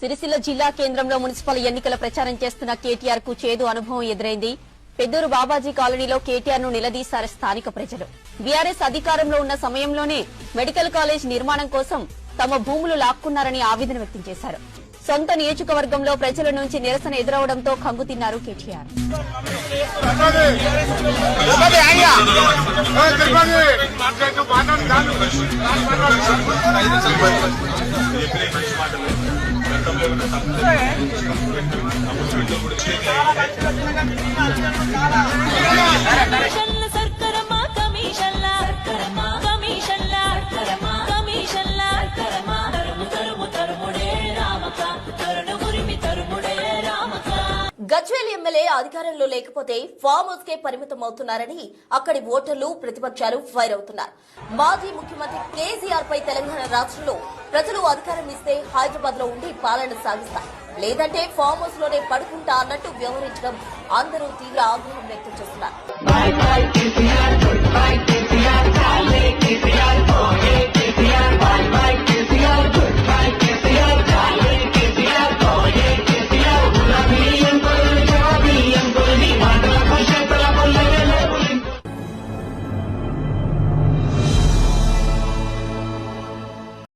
సిరిసిల్ల జిల్లా కేంద్రంలో మున్సిపల్ ఎన్నికల ప్రచారం చేస్తున్న కేటీఆర్ కు చేదు అనుభవం ఎదురైంది. పెద్దూరు బాబాజీ కాలనీలో కేటీఆర్ ను నిలదీశారు స్థానిక ప్రజలు. బీఆర్ఎస్ అధికారంలో ఉన్న సమయంలోనే మెడికల్ కాలేజ్ నిర్మాణం కోసం తమ భూములు లాక్కున్నారని ఆవేదన వ్యక్తం చేశారు. సొంత నియోజకవర్గంలో ప్రజల నుంచి నిరసన ఎదురవడంతో కంగుతిన్నారు కేటీఆర్. గజ్వేల్ ఎమ్మెల్యే అధికారంలో లేకపోతే ఫామ్ హౌస్ కే పరిమితం అవుతున్నారని అక్కడి ఓటర్లు ప్రతిపక్షాలు ఫైర్ అవుతున్నారు. మాజీ ముఖ్యమంత్రి కేసీఆర్ పై తెలంగాణ రాష్ట్రంలో ప్రజలు అధికారం ఇస్తే హైదరాబాద్ లో ఉండి పాలన సాగిస్తారు, లేదంటే ఫామ్ హౌస్ లోనే పడుకుంటా అన్నట్టు వ్యవహరించడం అందరూ తీవ్ర ఆగ్రహం వ్యక్తం చేస్తున్నారు.